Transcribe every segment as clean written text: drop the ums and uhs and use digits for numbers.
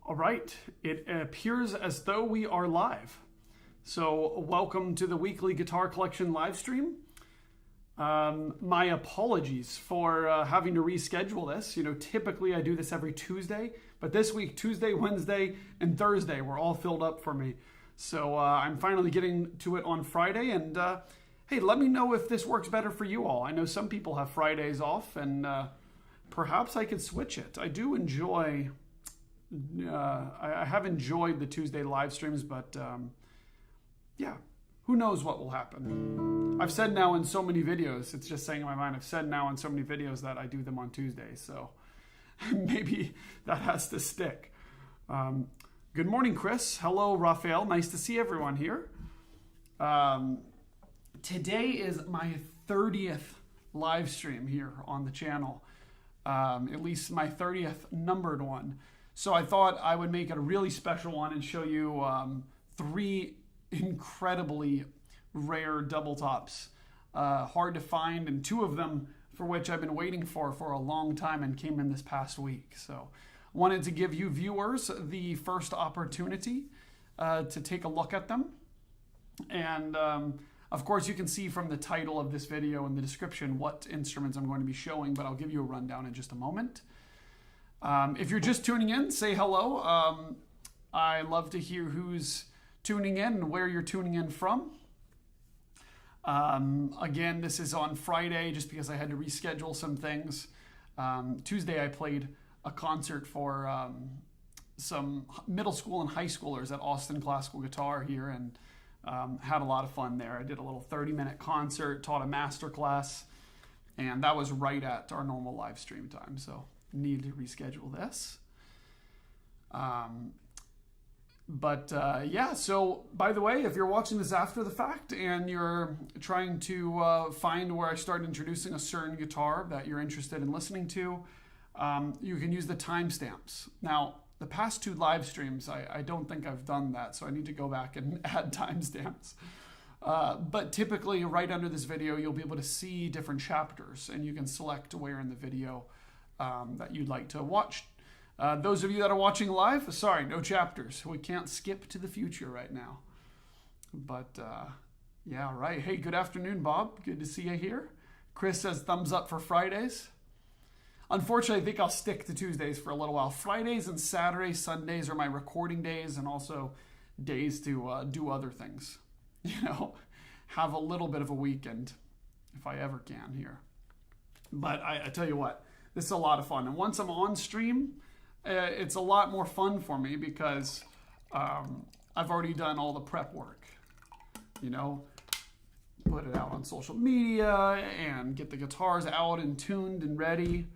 All right, it appears as though we are live. So welcome to the weekly Guitar Collection live stream. My apologies for having to reschedule this. Typically I do this every Tuesday, but this week, Tuesday, Wednesday, and Thursday were all filled up for me. So I'm finally getting to it on Friday, and hey, let me know if this works better for you all. I know some people have Fridays off, and perhaps I could switch it. I do enjoy... I have enjoyed the Tuesday live streams, but yeah, who knows what will happen. I've said now in so many videos, it's just saying in my mind, I've said now in so many videos that I do them on Tuesdays, so maybe that has to stick. Good morning, Chris. Hello, Raphael. Nice to see everyone here. Today is my 30th live stream here on the channel, at least my 30th numbered one. So I thought I would make it a really special one and show you three incredibly rare double tops. Hard to find, and two of them for which I've been waiting for a long time and came in this past week. So I wanted to give you viewers the first opportunity to take a look at them. And of course you can see from the title of this video and the description what instruments I'm going to be showing, but I'll give you a rundown in just a moment. If you're just tuning in, say hello. I love to hear who's tuning in and where you're tuning in from. Again, this is on Friday just because I had to reschedule some things. Tuesday I played a concert for some middle school and high schoolers at Austin Classical Guitar here, and had a lot of fun there. I did a little 30-minute concert, taught a master class, and that was right at our normal live stream time, so need to reschedule this. Yeah, so by the way, if you're watching this after the fact and you're trying to find where I started introducing a certain guitar that you're interested in listening to, you can use the timestamps. Now, the past two live streams, I don't think I've done that, so I need to go back and add timestamps. But typically, right under this video, you'll be able to see different chapters, and you can select where in the video that you'd like to watch. Those of you that are watching live, sorry, no chapters. We can't skip to the future right now. But yeah, right. Hey, good afternoon, Bob. Good to see you here. Chris says thumbs up for Fridays. Unfortunately, I think I'll stick to Tuesdays for a little while. Fridays and Saturdays, Sundays are my recording days, and also days to do other things. Have a little bit of a weekend if I ever can here. But I tell you what, this is a lot of fun. And once I'm on stream, it's a lot more fun for me because I've already done all the prep work. Put it out on social media and get the guitars out and tuned and ready.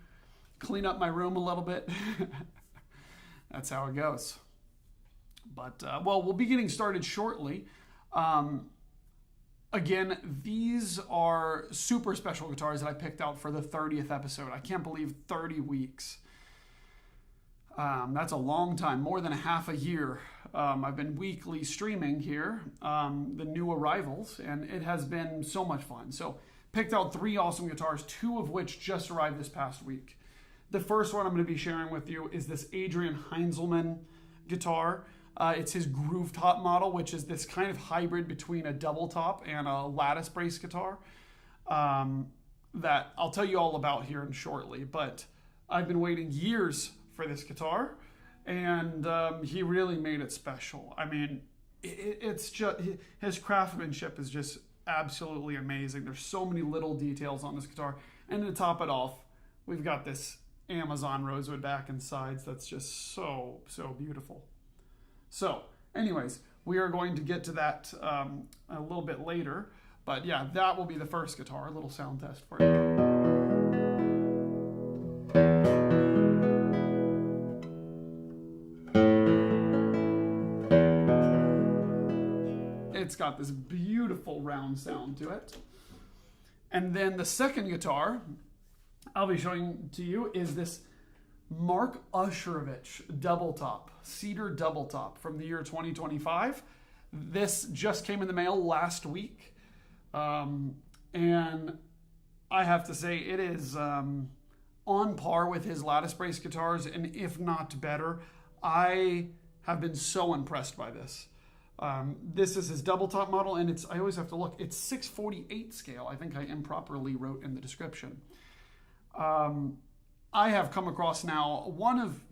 Clean up my room a little bit. That's how it goes. But, well, we'll be getting started shortly. Again, these are super special guitars that I picked out for the 30th episode. I can't believe 30 weeks. That's a long time, more than a half a year. I've been weekly streaming here, the new arrivals, and it has been so much fun. So picked out three awesome guitars, two of which just arrived this past week. The first one I'm going to be sharing with you is this Adrian Heinzelmann guitar. It's his groove top model, which is this kind of hybrid between a double top and a lattice brace guitar that I'll tell you all about here in shortly. But I've been waiting years for this guitar, and he really made it special. I mean, it's just, his craftsmanship is just absolutely amazing. There's so many little details on this guitar. And to top it off, we've got this Amazon rosewood back and sides that's just so beautiful. So anyways, we are going to get to that a little bit later, but yeah, that will be the first guitar. A little sound test for you. It's got this beautiful round sound to it. And then the second guitar I'll be showing to you is this Mark Usherovich doubletop, cedar doubletop from the year 2025. This just came in the mail last week. And I have to say it is on par with his lattice brace guitars, and if not better. I have been so impressed by this. This is his double top model, and I always have to look. It's 648 scale. I think I improperly wrote in the description. I have come across now one of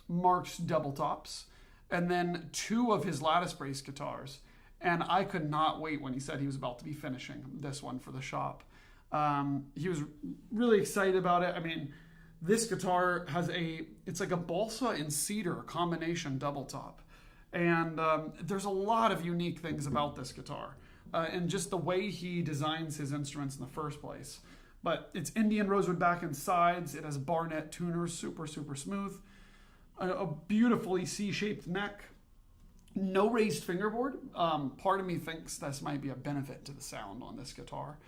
Mark's double tops, and then two of his lattice brace guitars. And I could not wait when he said he was about to be finishing this one for the shop. He was really excited about it. I mean, this guitar has it's like a balsa and cedar combination double top. And there's a lot of unique things about this guitar. And just the way he designs his instruments in the first place. But it's Indian rosewood back and sides. It has Barnett tuners, super, super smooth. A beautifully C-shaped neck. No raised fingerboard. Part of me thinks this might be a benefit to the sound on this guitar.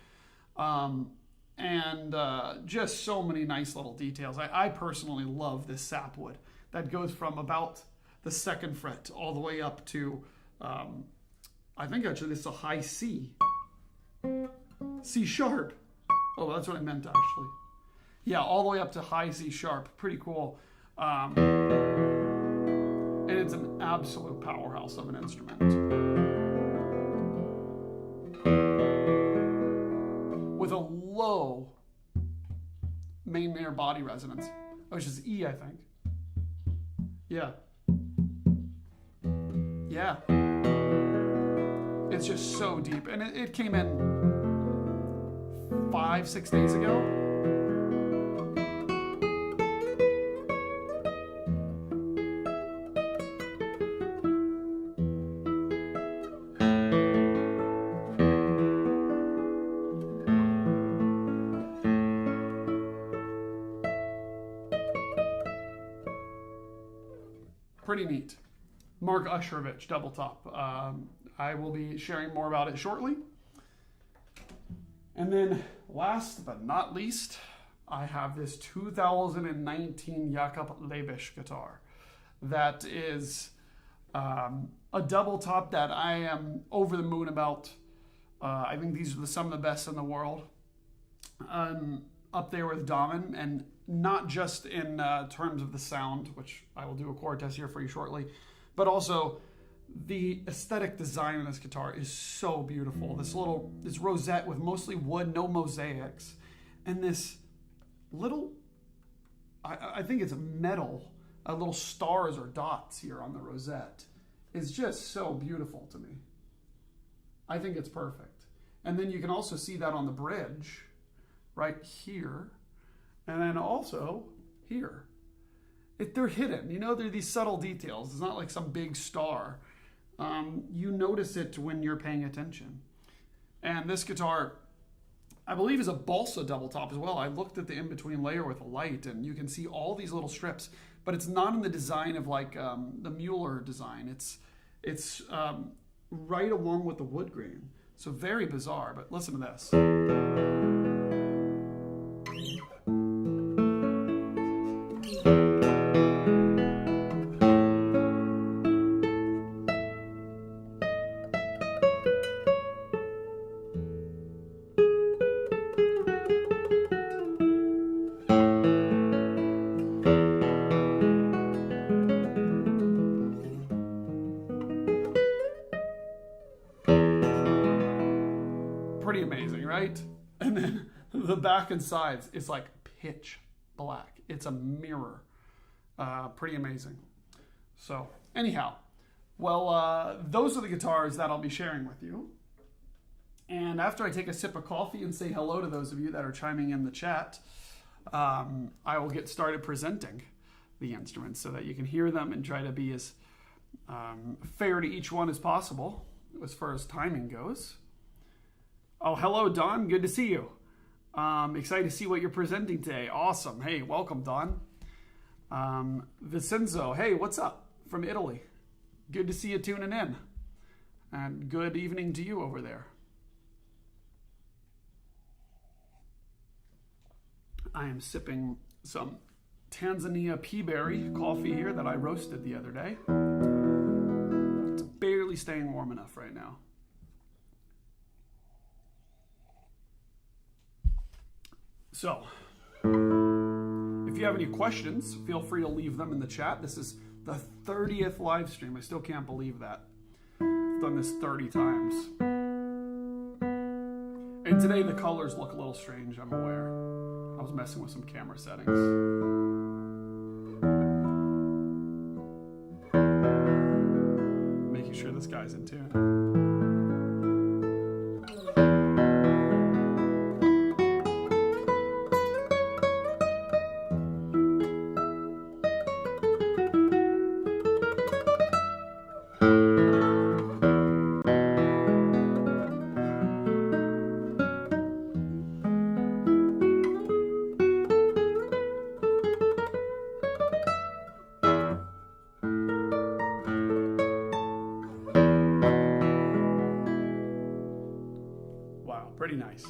Just so many nice little details. I personally love this sapwood that goes from about the second fret all the way up to, I think actually this is a high C. C sharp. Oh, that's what I meant actually. Yeah, all the way up to high C sharp. Pretty cool. And it's an absolute powerhouse of an instrument. With a low main snare body resonance, which is E, I think. Yeah. Yeah. It's just so deep. And it came in 5-6 days ago. Pretty neat. Mark Usherovich, double top. I will be sharing more about it shortly. And then last but not least, I have this 2019 Jakob Lebisch guitar. That is a double top that I am over the moon about. I think these are some of the best in the world. Up there with Damen, and not just in terms of the sound, which I will do a chord test here for you shortly, but also the aesthetic design of this guitar is so beautiful. This rosette with mostly wood, no mosaics, and this little, I think it's metal, little stars or dots here on the rosette is just so beautiful to me. I think it's perfect. And then you can also see that on the bridge right here, and then also here. They're hidden, they're these subtle details. It's not like some big star. You notice it when you're paying attention. And this guitar, I believe, is a balsa double top as well. I looked at the in-between layer with a light, and you can see all these little strips, but it's not in the design of like the Mueller design. It's right along with the wood grain. So very bizarre, but listen to this. Pretty amazing, right? And then the back and sides is like pitch black. It's a mirror. Pretty amazing. So anyhow, well, those are the guitars that I'll be sharing with you. And after I take a sip of coffee and say hello to those of you that are chiming in the chat, I will get started presenting the instruments so that you can hear them and try to be as fair to each one as possible as far as timing goes. Oh, hello, Don. Good to see you. Excited to see what you're presenting today. Awesome. Hey, welcome, Don. Vincenzo, hey, what's up from Italy? Good to see you tuning in. And good evening to you over there. I am sipping some Tanzania Peaberry coffee here that I roasted the other day. It's barely staying warm enough right now. So, if you have any questions, feel free to leave them in the chat. This is The 30th live stream. I still can't believe that. I've done this 30 times. And today the colors look a little strange, I'm aware. I was messing with some camera settings. Making sure this guy's in tune. Pretty nice.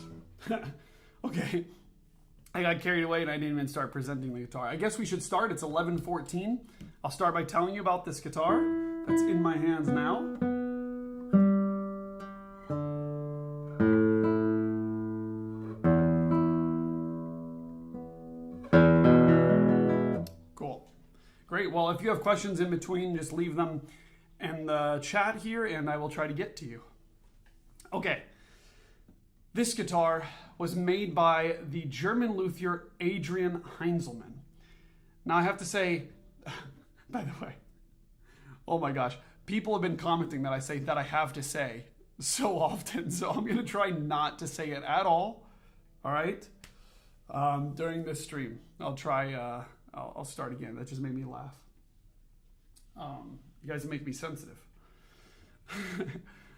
Okay, I got carried away and I didn't even start presenting the guitar. I guess we should start. It's 11:14. I'll start by telling you about this guitar that's in my hands now. Cool. Great. Well, if you have questions in between, just leave them in the chat here and I will try to get to you. Okay. This guitar was made by the German luthier Adrian Heinzelmann. Now I have to say, by the way, oh my gosh, people have been commenting that I say that I have to say so often, so I'm going to try not to say it at all right, during this stream. I'll try, I'll start again. That just made me laugh. You guys make me sensitive.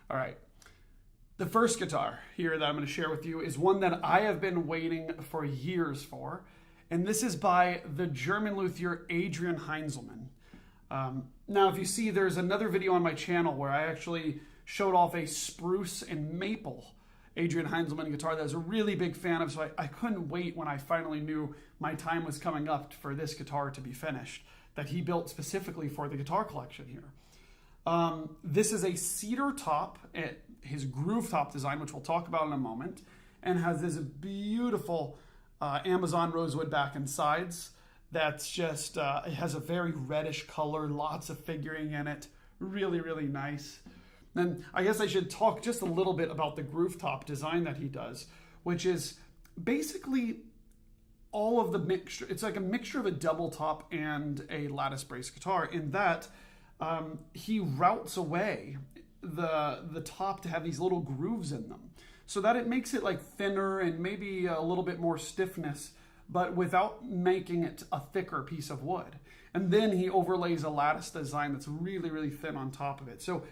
All right. The first guitar here that I'm going to share with you is one that I have been waiting for years for, and this is by the German luthier Adrian Heinzelmann. Now, if you see, there's another video on my channel where I actually showed off a spruce and maple Adrian Heinzelmann guitar that I was a really big fan of, so I couldn't wait when I finally knew my time was coming up for this guitar to be finished, that he built specifically for the guitar collection here. This is a cedar top, his groove top design, which we'll talk about in a moment, and has this beautiful Amazon rosewood back and sides. That's just, it has a very reddish color, lots of figuring in it. Really, really nice. Then I guess I should talk just a little bit about the groove top design that he does, which is basically all of the mixture. It's like a mixture of a double top and a lattice brace guitar in that he routes away the top to have these little grooves in them so that it makes it like thinner and maybe a little bit more stiffness, but without making it a thicker piece of wood. And then he overlays a lattice design that's really, really thin on top of it. So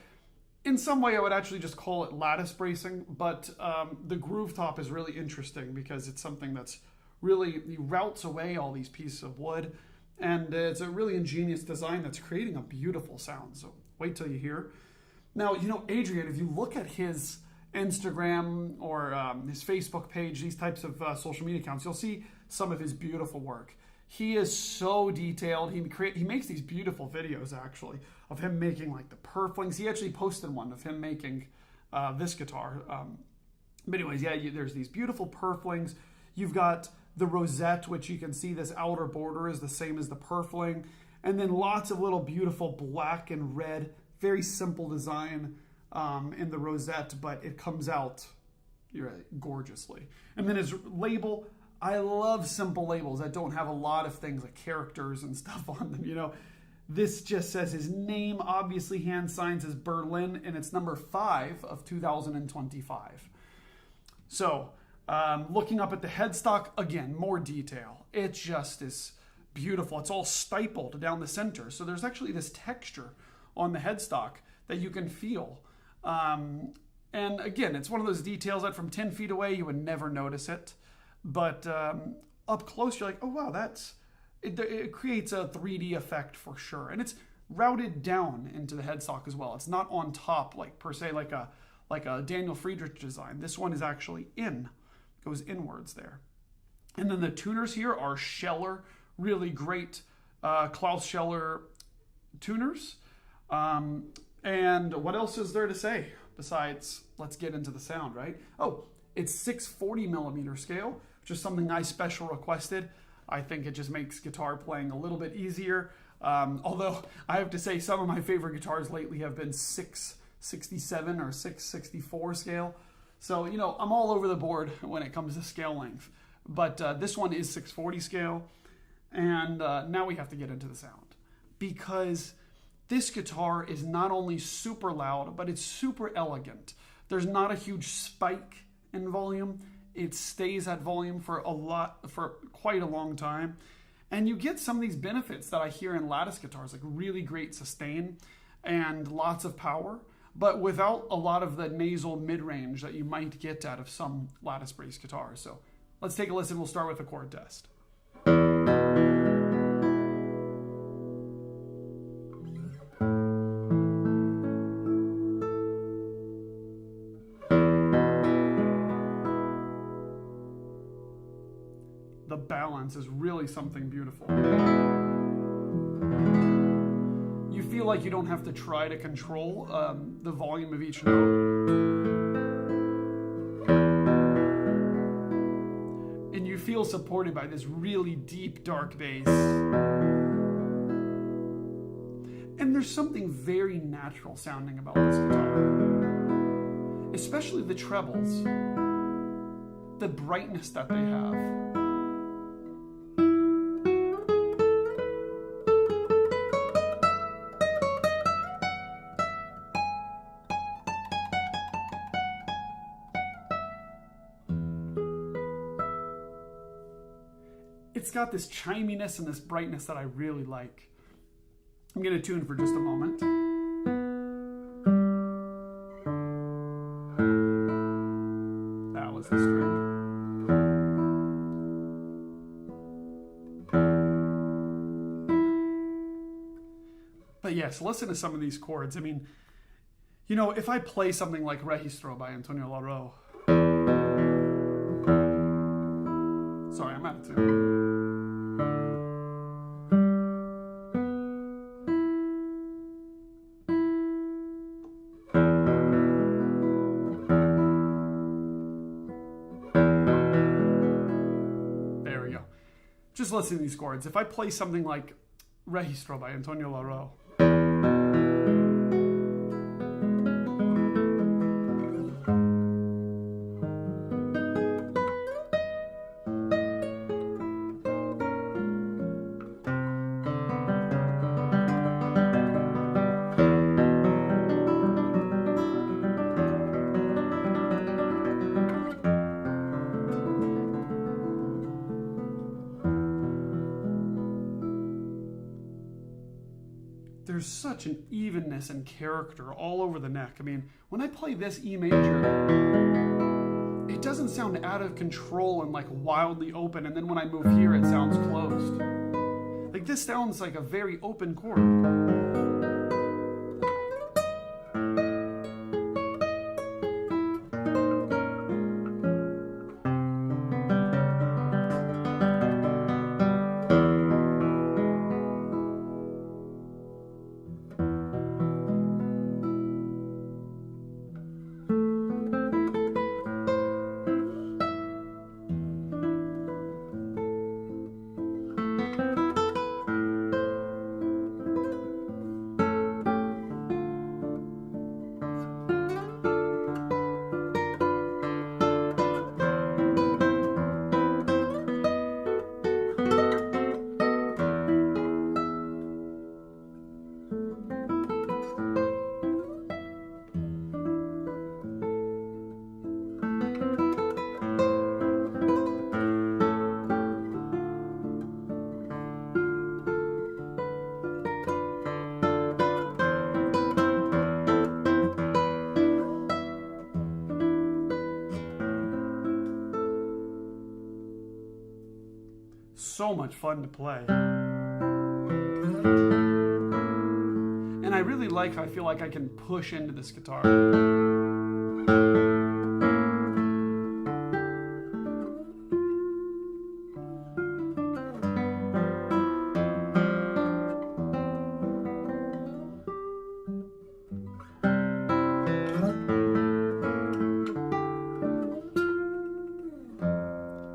in some way I would actually just call it lattice bracing, but the groove top is really interesting because it's something that's really, he routes away all these pieces of wood, and it's a really ingenious design that's creating a beautiful sound. So wait till you hear. Now, you know, Adrian, if you look at his Instagram or his Facebook page, these types of social media accounts, you'll see some of his beautiful work. He is so detailed. He makes these beautiful videos, actually, of him making like the purflings. He actually posted one of him making this guitar. But anyways, yeah, there's these beautiful purflings. You've got the rosette, which you can see this outer border is the same as the purfling. And then lots of little beautiful black and red, very simple design in the rosette, but it comes out gorgeously. And then his label, I love simple labels that don't have a lot of things like characters and stuff on them, you know. This just says his name, obviously hand signs as Berlin, and it's number 5 of 2025. So, looking up at the headstock, again, more detail. It just is beautiful. It's all stippled down the center. So there's actually this texture on the headstock that you can feel. And again, it's one of those details that from 10 feet away, you would never notice it. But up close, you're like, oh, wow, it creates a 3D effect for sure. And it's routed down into the headstock as well. It's not on top, like per se, like a Daniel Friedrich design. This one is actually goes inwards there. And then the tuners here are Scheller, really great Klaus Scheller tuners. And what else is there to say besides let's get into the sound, right? Oh, it's 640 millimeter scale, which is something I special requested. I think it just makes guitar playing a little bit easier. Although I have to say some of my favorite guitars lately have been 667 or 664 scale. So, you know, I'm all over the board when it comes to scale length. But this one is 640 scale. And now we have to get into the sound. Because this guitar is not only super loud, but it's super elegant. There's not a huge spike in volume. It stays at volume for quite a long time. And you get some of these benefits that I hear in lattice guitars, like really great sustain and lots of power, but without a lot of the nasal mid-range that you might get out of some lattice-based guitars. So let's take a listen. We'll start with a chord test. The balance is really something beautiful. You feel like you don't have to try to control the volume of each note. And you feel supported by this really deep, dark bass. And there's something very natural sounding about this guitar. Especially the trebles. The brightness that they have. It's got this chiminess and this brightness that I really like. I'm going to tune for just a moment. That was the string. But yes, listen to some of these chords. I mean, you know, if I play something like Registro by Antonio Larro. Sorry, I'm out of tune. Just listen to these chords. If I play something like Registro by Antonio Larro. There's such an evenness and character all over the neck. I mean, when I play this E major, it doesn't sound out of control and like wildly open, and then when I move here, it sounds closed. Like this sounds like a very open chord. So much fun to play. And I really like how I feel like I can push into this guitar.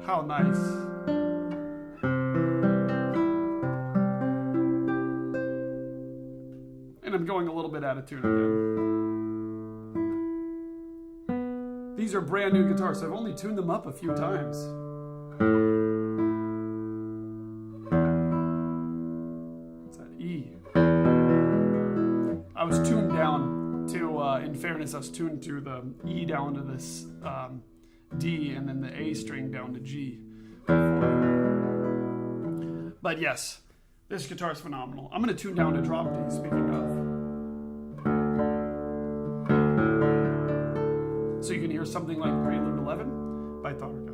How nice. And I'm going a little bit out of tune again. These are brand new guitars, so I've only tuned them up a few times. What's that? E. I was tuned down to, in fairness, I was tuned to the E down to this D and then the A string down to G. But yes, this guitar is phenomenal. I'm going to tune down to drop D, speaking of. So you can hear something like Prelude 11 by Tarka.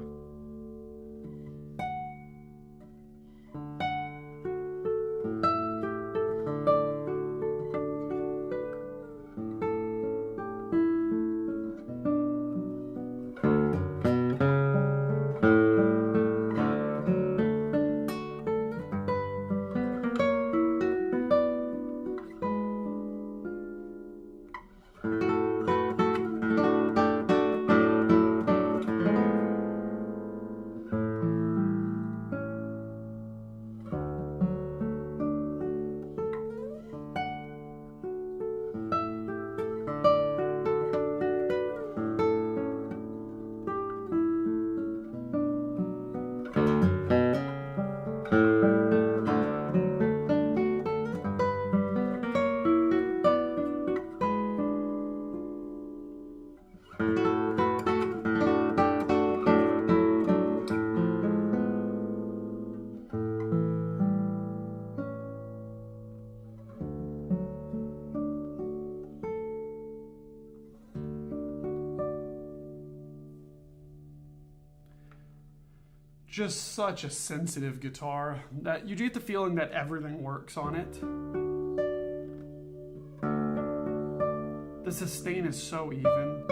Just such a sensitive guitar that you get the feeling that everything works on it. The sustain is so even.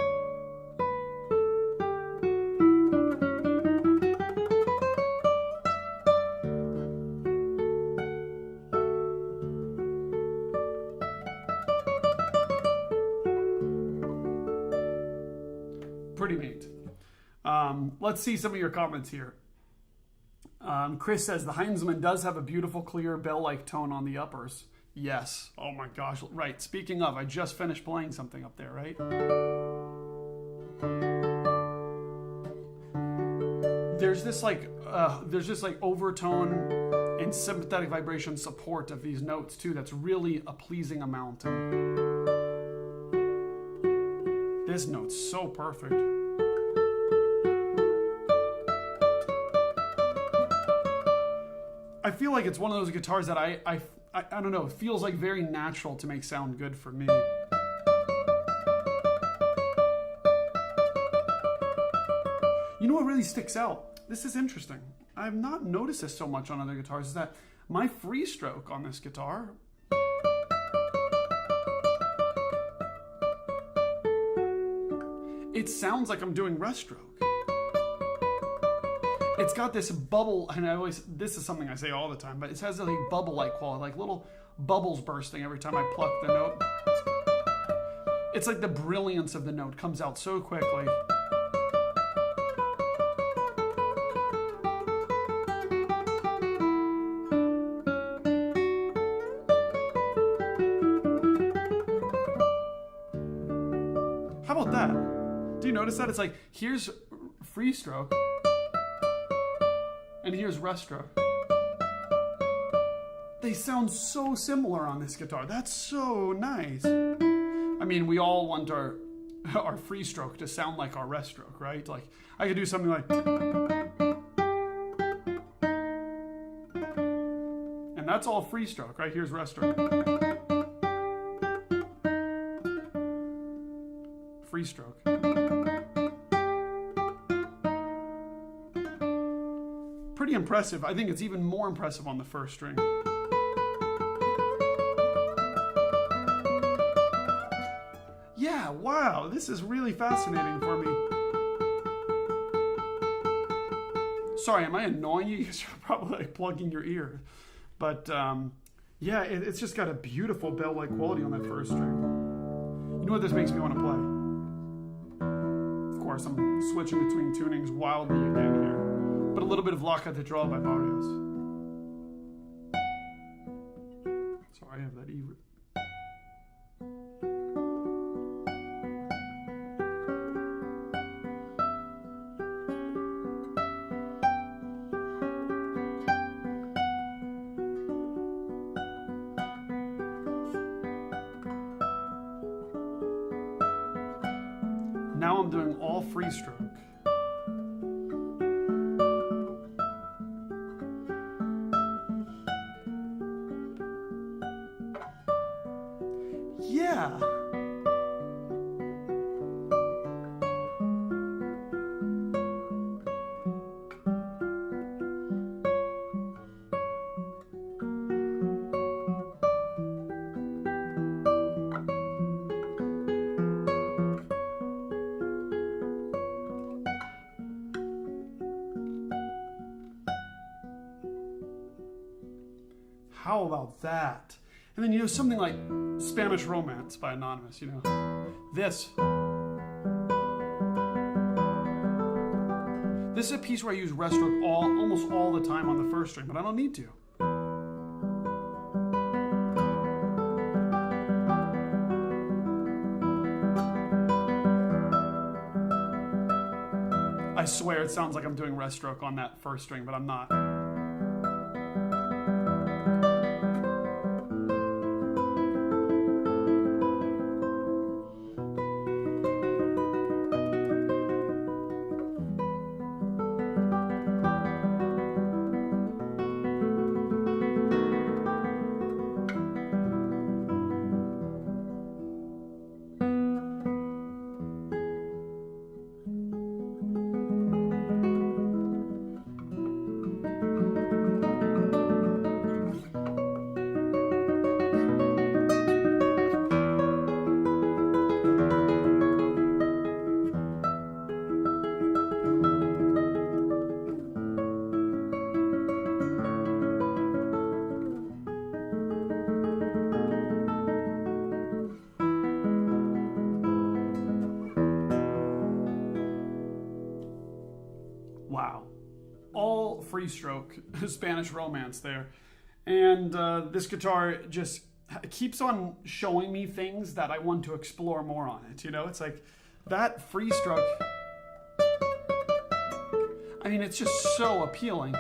Pretty neat. Let's see some of your comments here. Chris says the Heinzelmann does have a beautiful, clear, bell-like tone on the uppers. Yes. Oh my gosh. Right. Speaking of, I just finished playing something up there, right? There's this like overtone and sympathetic vibration support of these notes too. That's really a pleasing amount. And this note's so perfect. I feel like it's one of those guitars that I don't know, it feels like very natural to make sound good for me. You know what really sticks out? This is interesting. I have not noticed this so much on other guitars, is that my free stroke on this guitar, it sounds like I'm doing rest stroke. It's got this bubble, and this is something I say all the time, but it has a like bubble-like quality, like little bubbles bursting every time I pluck the note. It's like the brilliance of the note comes out so quickly. How about that? Do you notice that? It's like, here's free stroke, and here's rest stroke. They sound so similar on this guitar. That's so nice. I mean, we all want our free stroke to sound like our rest stroke, right? Like, I could do something like, and that's all free stroke, right? Here's rest stroke. Free stroke. Pretty impressive. I think it's even more impressive on the first string. Yeah, wow, this is really fascinating for me. Sorry, am I annoying you? You're probably like plugging your ear. But yeah, it's just got a beautiful bell-like quality on that first string. You know what this makes me want to play? Of course, I'm switching between tunings wildly again here. But a little bit of Lock at the Draw by Barrios. So I have that E. now I'm doing all free stroke. Yeah. How about that? And then, you know, something like Spanish Romance by Anonymous, you know. This is a piece where I use rest stroke almost all the time on the first string, but I don't need to. I swear it sounds like I'm doing rest stroke on that first string, but I'm not. Wow. All free stroke Spanish Romance there. And this guitar just keeps on showing me things that I want to explore more on it. You know, it's like that free stroke. I mean, it's just so appealing.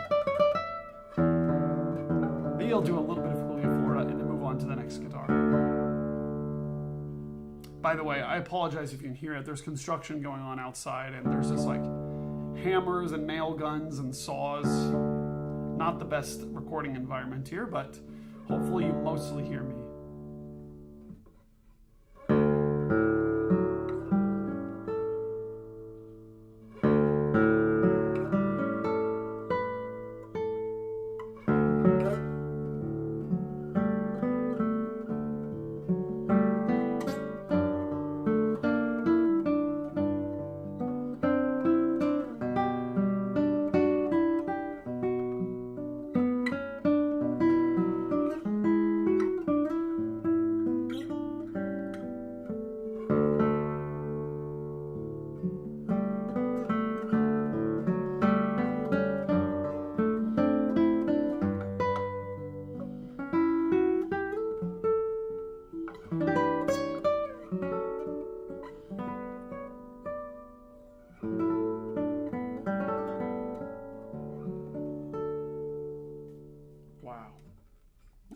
Maybe I'll do a little bit of Julia Florida and then move on to the next guitar. By the way, I apologize if you can hear it. There's construction going on outside and there's this like hammers and nail guns and saws. Not the best recording environment here, but hopefully you mostly hear me.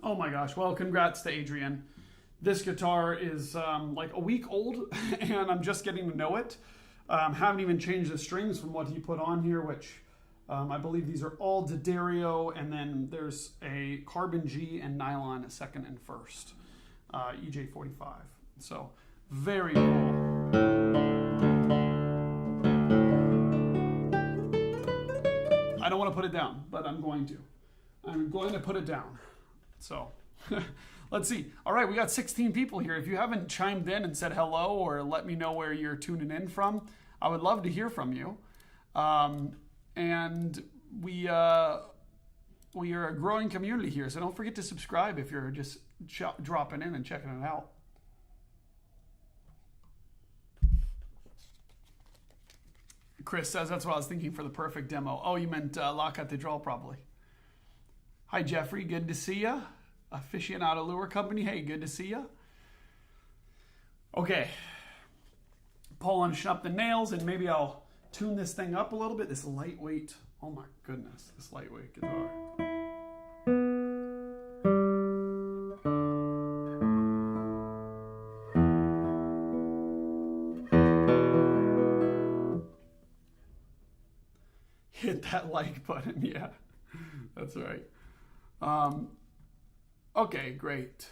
Oh my gosh, well, congrats to Adrian. This guitar is like a week old and I'm just getting to know it. Haven't even changed the strings from what he put on here, which I believe these are all D'Addario, and then there's a carbon G and nylon a second and first, EJ45. So very cool. I don't want to put it down, but I'm going to. I'm going to put it down. So let's see. All right, we got 16 people here. If you haven't chimed in and said hello or let me know where you're tuning in from, I would love to hear from you. And we are a growing community here, so don't forget to subscribe if you're just dropping in and checking it out. Chris says that's what I was thinking for the perfect demo. Oh, you meant La Catedral probably. Hi, Jeffrey. Good to see ya. Aficionado Lure Company. Hey, good to see ya. Okay. Polishing up the nails, and maybe I'll tune this thing up a little bit. This lightweight, oh my goodness, this lightweight guitar. hit that like button. Yeah, that's right. Okay, great.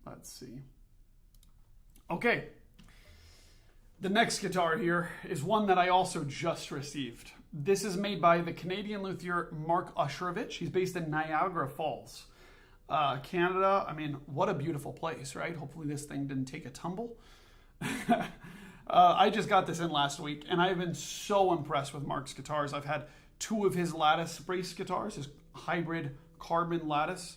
Let's see. Okay. The next guitar here is one that I also just received. This is made by the Canadian luthier Mark Usherovich. He's based in Niagara Falls, Canada. I mean, what a beautiful place, right? Hopefully this thing didn't take a tumble. I just got this in last week, and I've been so impressed with Mark's guitars. I've had 2 of his lattice brace guitars, his hybrid carbon lattice,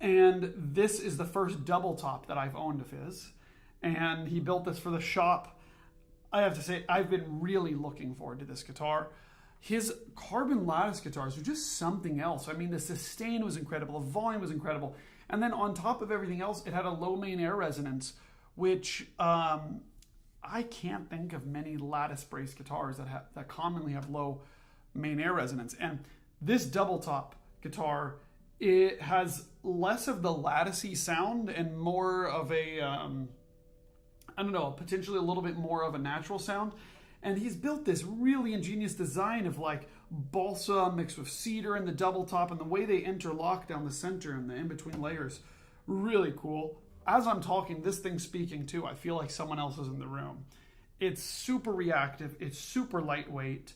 and this is the first double top that I've owned of his, and he built this for the shop. I have to say, I've been really looking forward to this guitar. His carbon lattice guitars are just something else. I mean, the sustain was incredible, the volume was incredible, and then on top of everything else, it had a low main air resonance, which I can't think of many lattice brace guitars that commonly have low main air resonance. And this double top guitar, it has less of the latticey sound and more of a, I don't know, potentially a little bit more of a natural sound. And he's built this really ingenious design of like balsa mixed with cedar in the double top, and the way they interlock down the center and the in-between layers. Really cool. As I'm talking, this thing's speaking too. I feel like someone else is in the room. It's super reactive. It's super lightweight.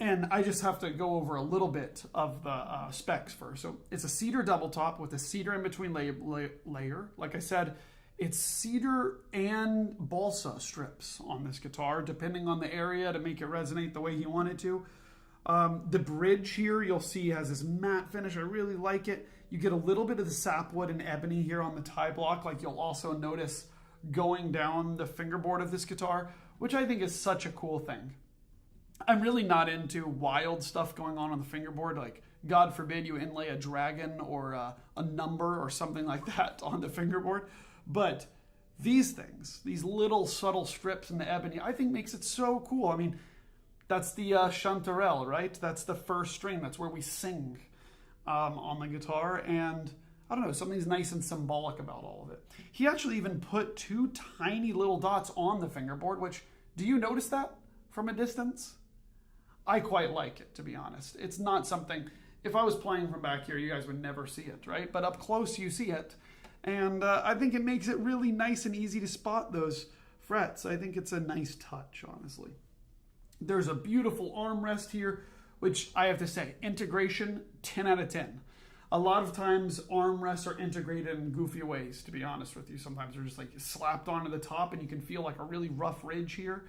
And I just have to go over a little bit of the specs first. So it's a cedar double top with a cedar in between layer. Like I said, it's cedar and balsa strips on this guitar, depending on the area to make it resonate the way he wanted to. The bridge here, you'll see, has this matte finish. I really like it. You get a little bit of the sapwood and ebony here on the tie block, like you'll also notice going down the fingerboard of this guitar, which I think is such a cool thing. I'm really not into wild stuff going on the fingerboard, like God forbid you inlay a dragon or a number or something like that on the fingerboard. But these things, these little subtle strips in the ebony, I think makes it so cool. I mean, that's the chanterelle, right? That's the first string. That's where we sing on the guitar. And I don't know, something's nice and symbolic about all of it. He actually even put 2 tiny little dots on the fingerboard, which, do you notice that from a distance? I quite like it, to be honest. It's not something, if I was playing from back here, you guys would never see it, right? But up close, you see it. And I think it makes it really nice and easy to spot those frets. I think it's a nice touch, honestly. There's a beautiful armrest here, which I have to say, integration, 10 out of 10. A lot of times armrests are integrated in goofy ways, to be honest with you. Sometimes they're just like slapped onto the top and you can feel like a really rough ridge here.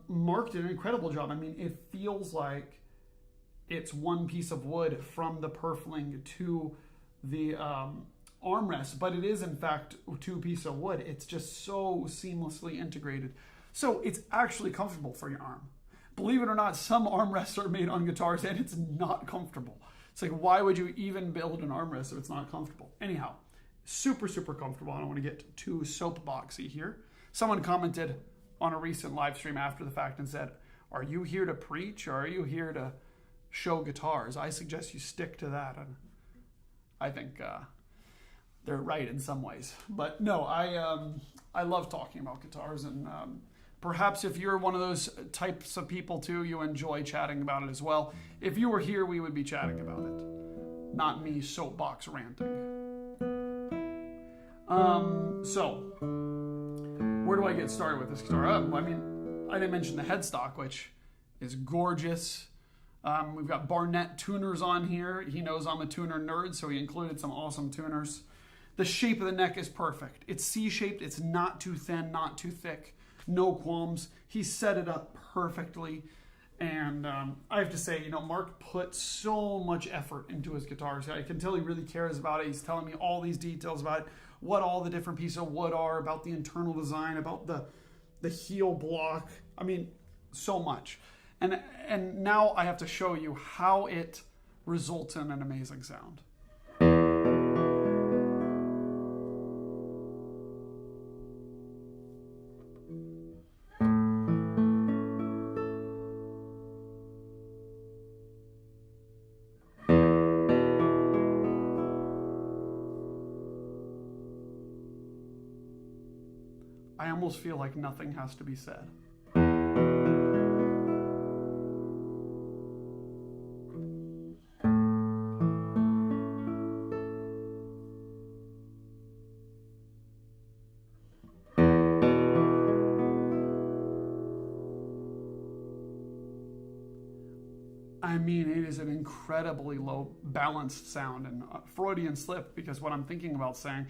Mark did an incredible job. I mean, it feels like it's one piece of wood from the purfling to the armrest, but it is in fact 2 pieces of wood. It's just so seamlessly integrated. So it's actually comfortable for your arm. Believe it or not, some armrests are made on guitars and it's not comfortable. It's like, why would you even build an armrest if it's not comfortable? Anyhow, super, super comfortable. I don't want to get too soapboxy here. Someone commented on a recent live stream after the fact and said, are you here to preach or are you here to show guitars? I suggest you stick to that. And I think they're right in some ways. But no, I love talking about guitars, and perhaps if you're one of those types of people too, you enjoy chatting about it as well. If you were here, we would be chatting about it, not me soapbox ranting. So where do I get started with this guitar? I mean, I didn't mention the headstock, which is gorgeous. We've got Barnett tuners on here. He knows I'm a tuner nerd, so he included some awesome tuners. The shape of the neck is perfect. It's C-shaped. It's not too thin, not too thick. No qualms. He set it up perfectly. And I have to say, you know, Mark put so much effort into his guitars. I can tell he really cares about it. He's telling me all these details about it, what all the different pieces of wood are, about the internal design, about the heel block. I mean, so much. And now I have to show you how it results in an amazing sound. almost feel like nothing has to be said. I mean, it is an incredibly low balanced sound and Freudian slip, because what I'm thinking about saying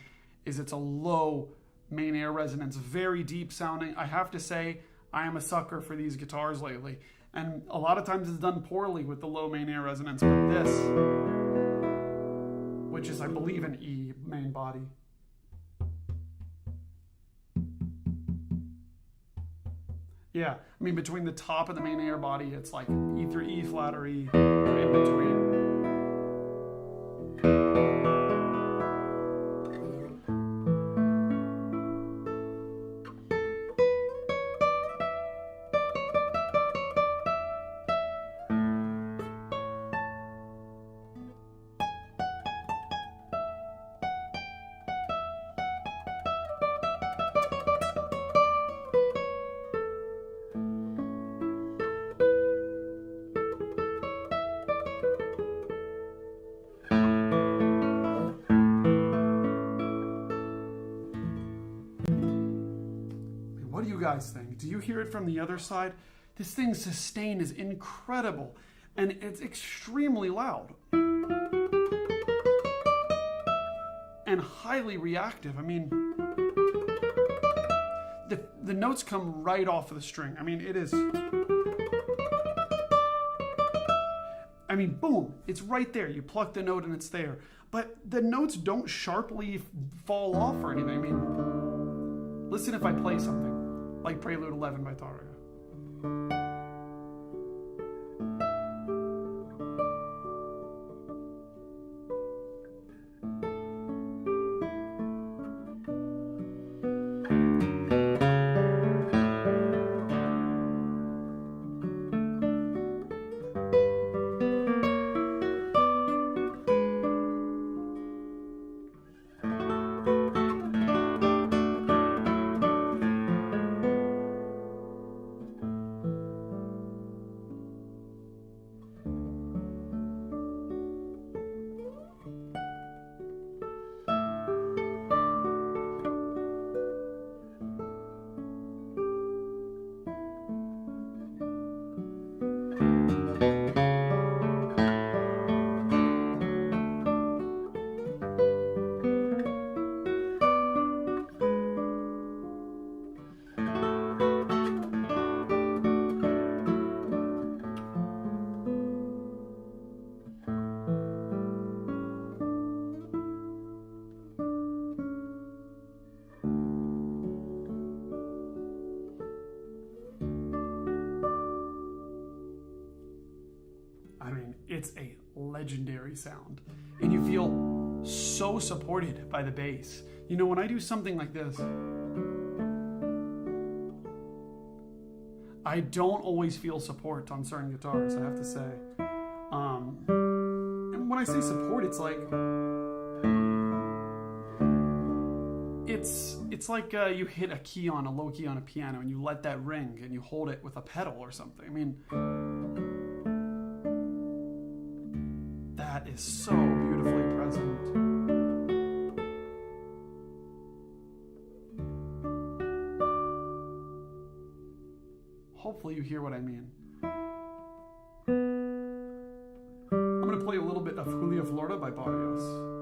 is it's a low main air resonance, very deep sounding. I have to say, I am a sucker for these guitars lately. And a lot of times it's done poorly with the low main air resonance, but this, which is, I believe, an E main body. Yeah, I mean, between the top of the main air body, it's like either E flat or E in between. What do you guys think? Do you hear it from the other side? This thing's sustain is incredible, and it's extremely loud and highly reactive. I mean, the notes come right off of the string. I mean, it is, I mean, boom, it's right there. You pluck the note and it's there. But the notes don't sharply fall off or anything. I mean, listen if I play something like Prelude 11 by Targa. It's a legendary sound, and you feel so supported by the bass. You know, when I do something like this, I don't always feel support on certain guitars, I have to say. And when I say support, it's like, it's like you hit a key on a low key on a piano and you let that ring and you hold it with a pedal or something. I mean, that is so beautifully present. Hopefully you hear what I mean. I'm going to play a little bit of Julia Florida by Barrios.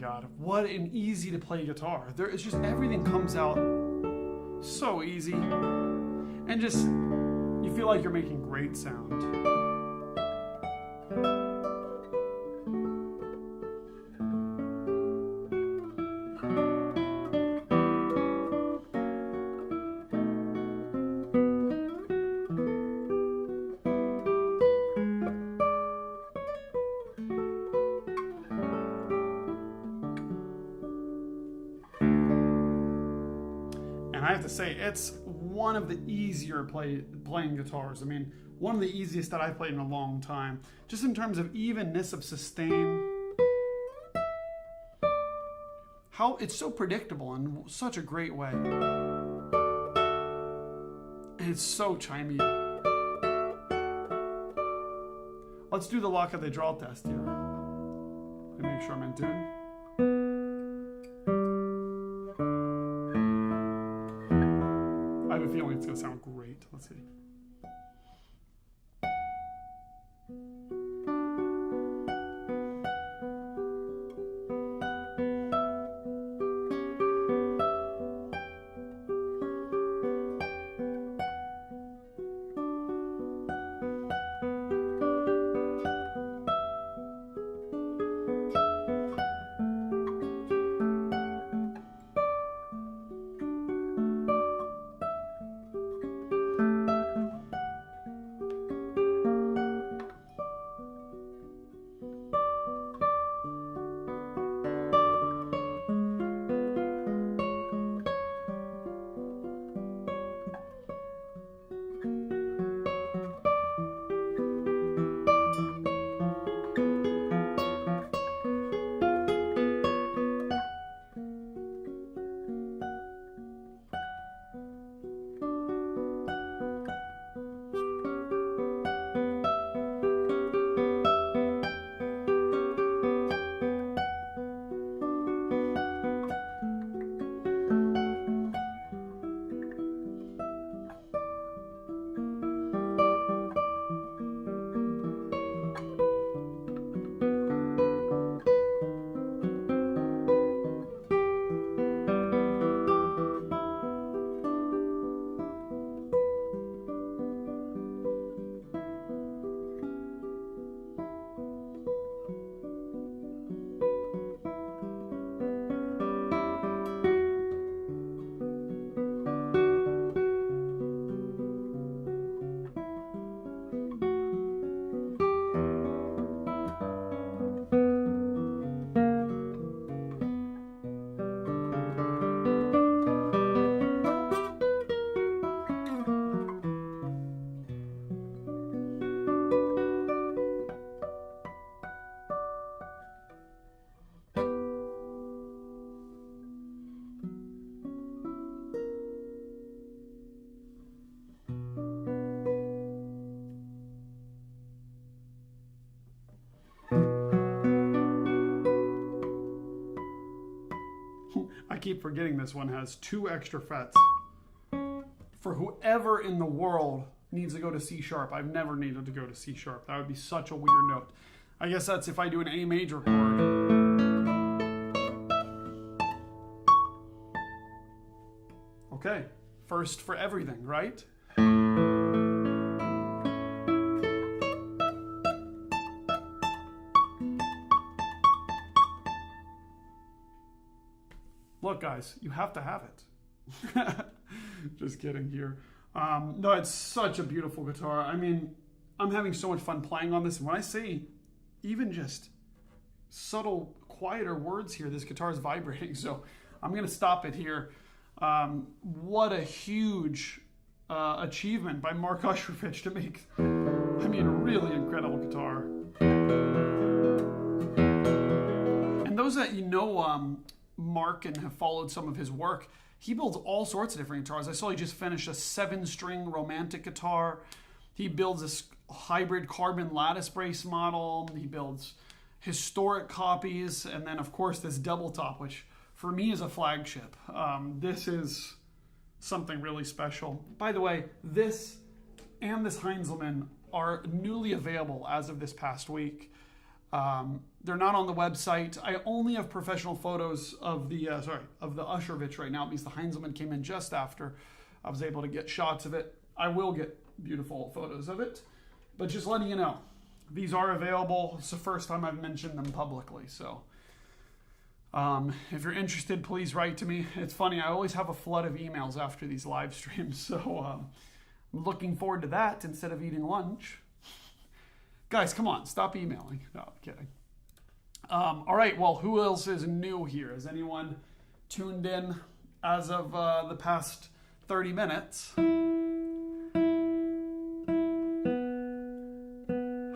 God, what an easy to play guitar. It's just everything comes out so easy. And just, you feel like you're making great sound. I have to say, it's one of the easier playing guitars. I mean, one of the easiest that I've played in a long time. Just in terms of evenness of sustain. How it's so predictable in such a great way. And it's so chimey. Let's do the lock of the draw test here. Let me make sure I'm in tune. I have a feeling it's going to sound great. Let's see. I keep forgetting this one has 2 extra frets. For whoever in the world needs to go to C sharp, I've never needed to go to C sharp. That would be such a weird note. I guess that's if I do an A major chord. Okay, first for everything, right? Look, guys, you have to have it. Just kidding here. No, it's such a beautiful guitar. I mean, I'm having so much fun playing on this. And when I say even just subtle, quieter words here, this guitar is vibrating. So I'm going to stop it here. What a huge achievement by Mark Usherovich to make, I mean, a really incredible guitar. And those that you know Mark and have followed some of his work, he builds all sorts of different guitars. I saw he just finished a 7-string romantic guitar. He builds this hybrid carbon lattice brace model. He builds historic copies. And then, of course, this doubletop, which for me is a flagship. This is something really special. By the way, this and this Heinzelmann are newly available as of this past week. They're not on the website. I only have professional photos of the Usherovich right now because the Heinzelmann came in just after I was able to get shots of it. I will get beautiful photos of it, but just letting you know, these are available. It's the first time I've mentioned them publicly, so if you're interested, please write to me. It's funny, I always have a flood of emails after these live streams, so I'm looking forward to that instead of eating lunch. Guys, come on, stop emailing. No, I'm kidding. All right, well, who else is new here? Has anyone tuned in as of the past 30 minutes?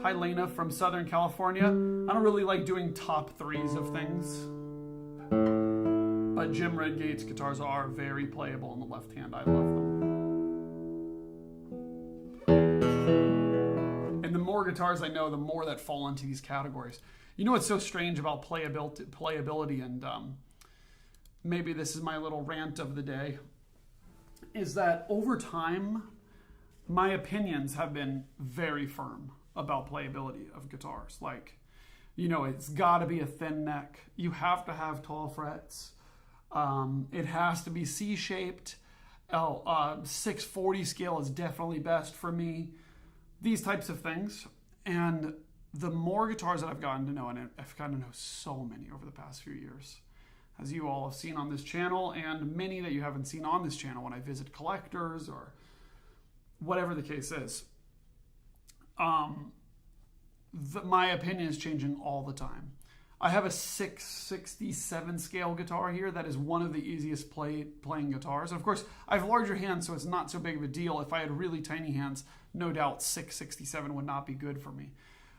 Hi, Lena from Southern California. I don't really like doing top threes of things, but Jim Redgate's guitars are very playable in the left hand. I love them. And the more guitars I know, the more that fall into these categories. You know what's so strange about playability, and maybe this is my little rant of the day, is that over time, my opinions have been very firm about playability of guitars. Like, you know, it's got to be a thin neck. You have to have tall frets. It has to be C-shaped. 640 scale is definitely best for me. These types of things. And the more guitars that I've gotten to know, and I've gotten to know so many over the past few years, as you all have seen on this channel, and many that you haven't seen on this channel when I visit collectors or whatever the case is. My opinion is changing all the time. I have a 667 scale guitar here that is one of the easiest playing guitars. And of course, I have larger hands, so it's not so big of a deal. If I had really tiny hands, no doubt 667 would not be good for me.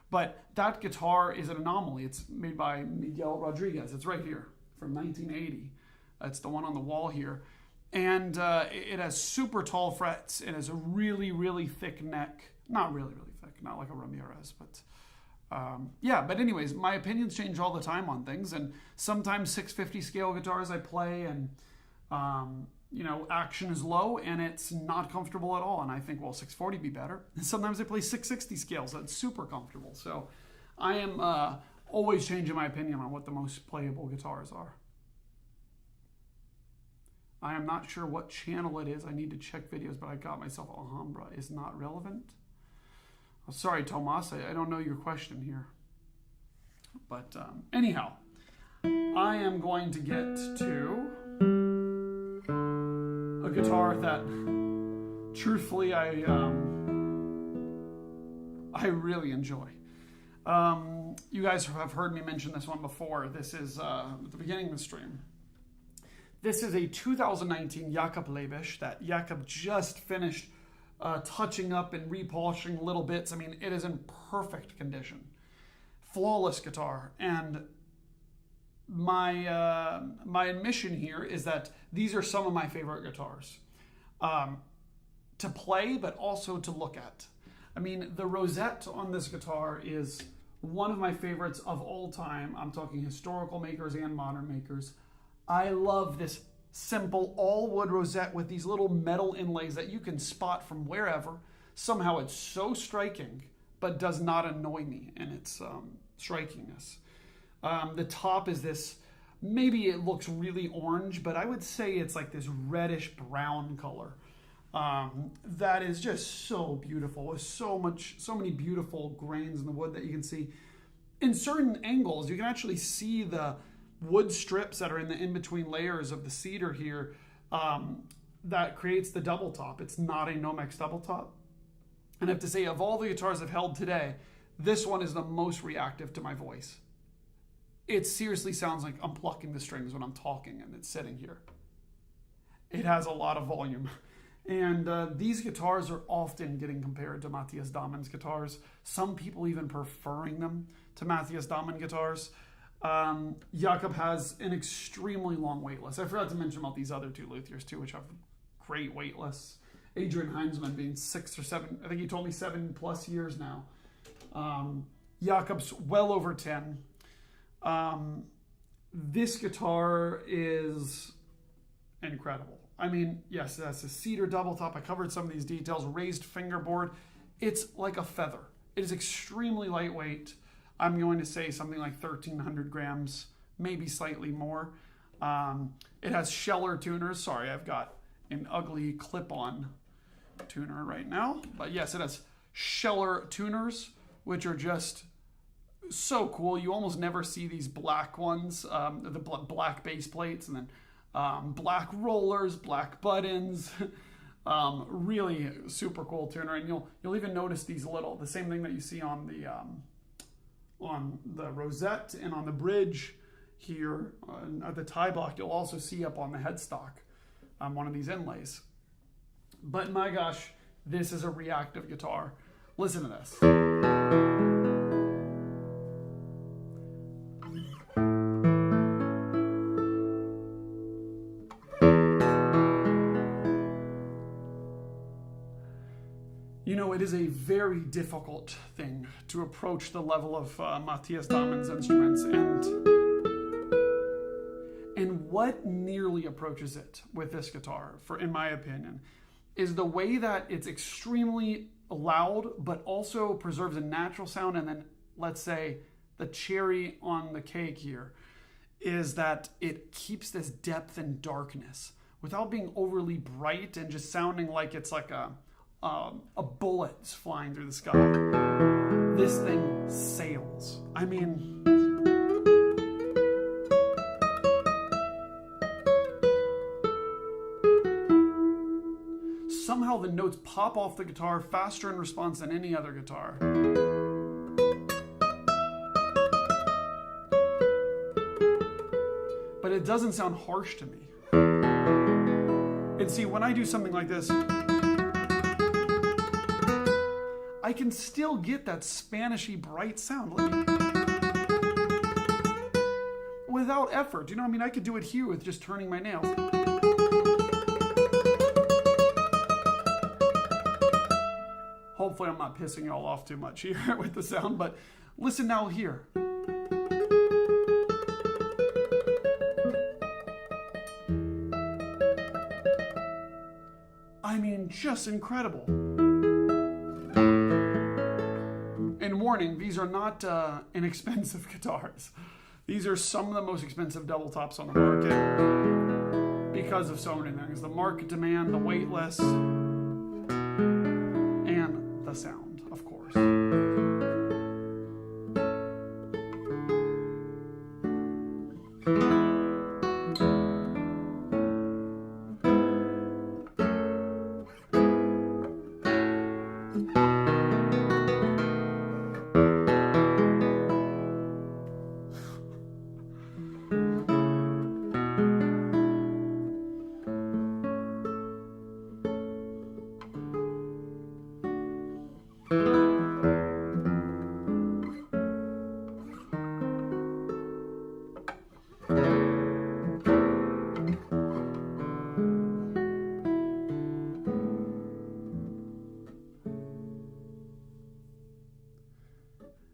But that guitar is an anomaly. It's made by Miguel Rodriguez. It's right here from 1980. It's the one on the wall here. And it has super tall frets. It has a really, really thick neck. Not really, really thick. Not like a Ramirez, but yeah. But anyways, my opinions change all the time on things. And sometimes 650 scale guitars I play, and you know, action is low and it's not comfortable at all. And I think, well, 640 be better. And sometimes I play 660 scales. That's super comfortable. So I am always changing my opinion on what the most playable guitars are. I am not sure what channel it is. I need to check videos, but I got myself Alhambra is not relevant. Oh, sorry, Tomas. I don't know your question here. But anyhow, I am going to get to a guitar that, truthfully, I really enjoy. You guys have heard me mention this one before. This is at the beginning of the stream. This is a 2019 Jakob Lebisch that Jakob just finished touching up and repolishing little bits. I mean, it is in perfect condition. Flawless guitar. And my admission here is that these are some of my favorite guitars to play, but also to look at. I mean, the rosette on this guitar is one of my favorites of all time. I'm talking historical makers and modern makers. I love this simple all-wood rosette with these little metal inlays that you can spot from wherever. Somehow it's so striking, but does not annoy me in its strikingness. The top is this, maybe it looks really orange, but I would say it's like this reddish brown color. That is just so beautiful, with so many beautiful grains in the wood that you can see. In certain angles, you can actually see the wood strips that are in the in-between layers of the cedar here that creates the double top. It's not a Nomex double top. And I have to say, of all the guitars I've held today, this one is the most reactive to my voice. It seriously sounds like I'm plucking the strings when I'm talking and it's sitting here. It has a lot of volume. And these guitars are often getting compared to Matthias Dahmann's guitars. Some people even preferring them to Matthias Dahmann guitars. Jakob has an extremely long wait list. I forgot to mention about these other two luthiers too, which have great wait lists. Adrian Heinzelmann being 6 or 7, I think he told me 7+ years now. Jakob's well over 10. This guitar is incredible. I mean, yes, that's a cedar double top. I covered some of these details. Raised fingerboard. It's like a feather. It is extremely lightweight. I'm going to say something like 1,300 grams, maybe slightly more. It has Scheller tuners. Sorry, I've got an ugly clip-on tuner right now. But yes, it has Scheller tuners, which are just so cool. You almost never see these black ones, the black base plates, and then black rollers, black buttons. Really super cool tuner, and you'll even notice these the same thing that you see on the rosette and on the bridge here at the tie block. You'll also see up on the headstock one of these inlays. But my gosh, this is a reactive guitar. Listen to this. You know, it is a very difficult thing to approach the level of Matthias Daumann's instruments, and what nearly approaches it with this guitar, in my opinion, is the way that it's extremely loud, but also preserves a natural sound. And then, let's say, the cherry on the cake here is that it keeps this depth and darkness without being overly bright and just sounding like it's like a bullet's flying through the sky. This thing sails. I mean, somehow the notes pop off the guitar faster in response than any other guitar. But it doesn't sound harsh to me. And see, when I do something like this, I can still get that Spanishy bright sound without effort. You know, I mean, I could do it here with just turning my nails. Hopefully I'm not pissing y'all off too much here with the sound, but listen now here. I mean, just incredible. And warning, these are not inexpensive guitars. These are some of the most expensive double tops on the market because of so many things. The market demand, the wait list, and the sound, of course.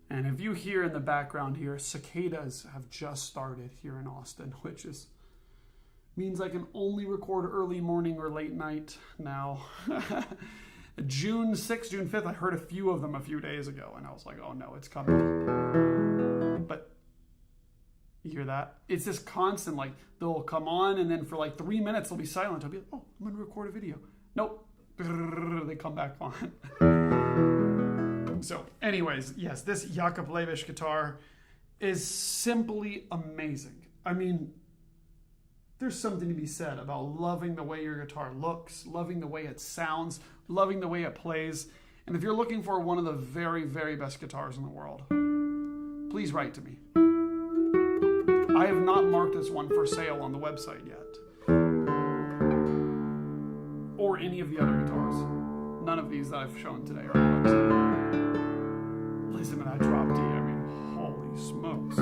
And if you hear in the background here, cicadas have just started here in Austin, which means I can only record early morning or late night now. June 6th, June 5th, I heard a few of them a few days ago, and I was like, oh no, it's coming. But you hear that? It's this constant, like, they'll come on, and then for like 3 minutes, they'll be silent. I'll be like, oh, I'm going to record a video. Nope. They come back on. So anyways, yes, this Jakob Lebisch guitar is simply amazing. I mean, there's something to be said about loving the way your guitar looks, loving the way it sounds, loving the way it plays. And if you're looking for one of the very, very best guitars in the world, please write to me. I have not marked this one for sale on the website yet. Or any of the other guitars. None of these that I've shown today are on the website. Listen to that drop D. I mean, holy smokes.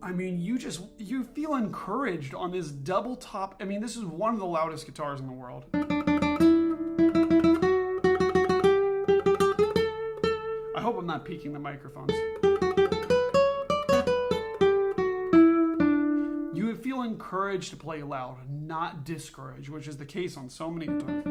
I mean, you feel encouraged on this double top. I mean, this is one of the loudest guitars in the world. I hope I'm not peaking the microphones. You feel encouraged to play loud, not discouraged, which is the case on so many guitars.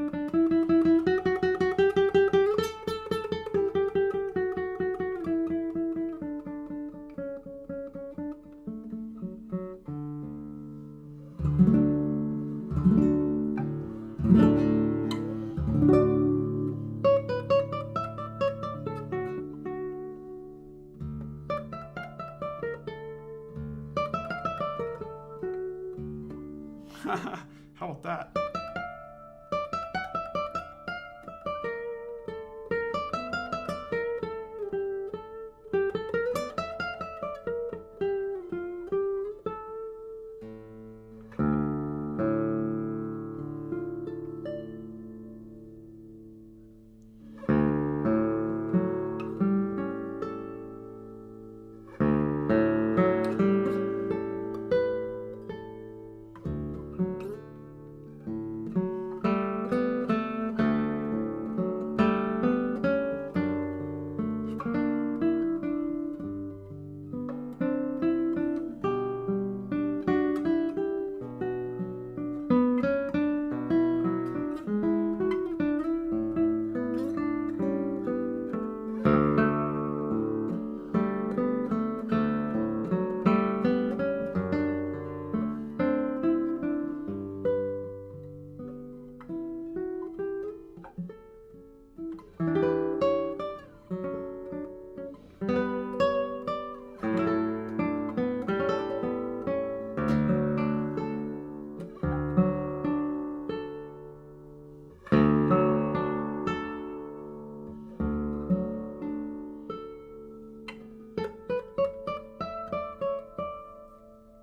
How about that?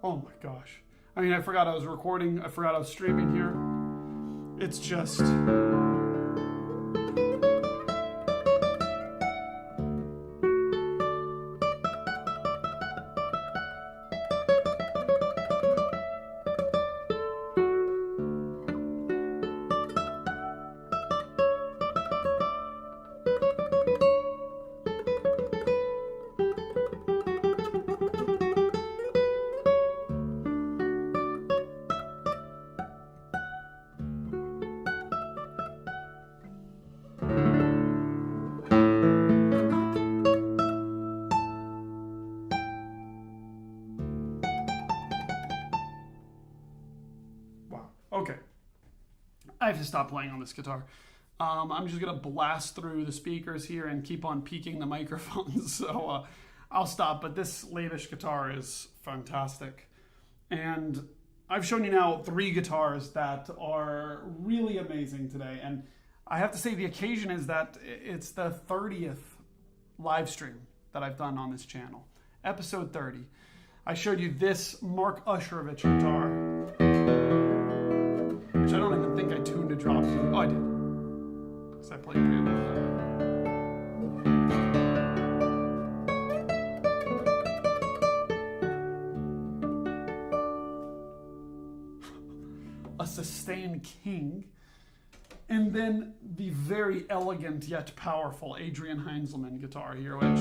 Oh my gosh. I mean, I forgot I was recording. I forgot I was streaming here. It's just... Okay, I have to stop playing on this guitar. I'm just going to blast through the speakers here and keep on peaking the microphones, so I'll stop. But this Lebisch guitar is fantastic. And I've shown you now 3 guitars that are really amazing today. And I have to say the occasion is that it's the 30th live stream that I've done on this channel. Episode 30. I showed you this Mark Usherovich guitar, which I don't even think I tuned a drop to. Oh, I did. Because I played piano. A sustained king. And then the very elegant yet powerful Adrian Heinzelmann guitar here, which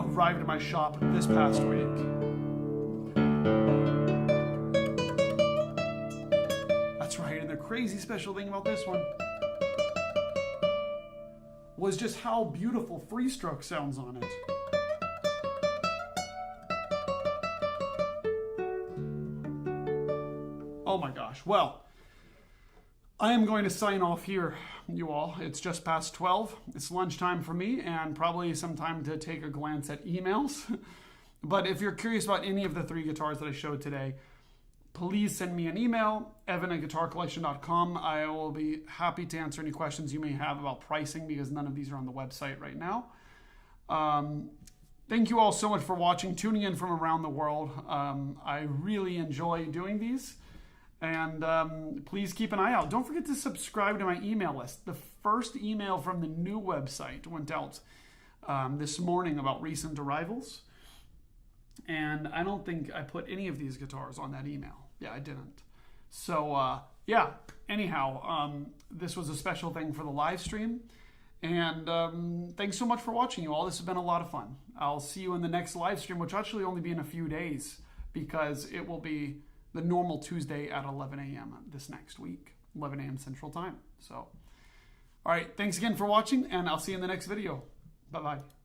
arrived at my shop this past week. That's right, and the crazy special thing about this one was just how beautiful free stroke sounds on it. Oh my gosh. Well, I am going to sign off here, you all. It's just past 12. It's lunchtime for me and probably some time to take a glance at emails. But if you're curious about any of the 3 guitars that I showed today, please send me an email, evan@guitarcollection.com. I will be happy to answer any questions you may have about pricing because none of these are on the website right now. Thank you all so much for watching, tuning in from around the world. I really enjoy doing these. And please keep an eye out. Don't forget to subscribe to my email list. The first email from the new website went out this morning about recent arrivals. And I don't think I put any of these guitars on that email. Yeah, I didn't. So, yeah, anyhow, this was a special thing for the live stream. And thanks so much for watching, you all. This has been a lot of fun. I'll see you in the next live stream, which will actually only be in a few days because it will be the normal Tuesday at 11 a.m. this next week, 11 a.m. Central Time. So, all right, thanks again for watching, and I'll see you in the next video. Bye-bye.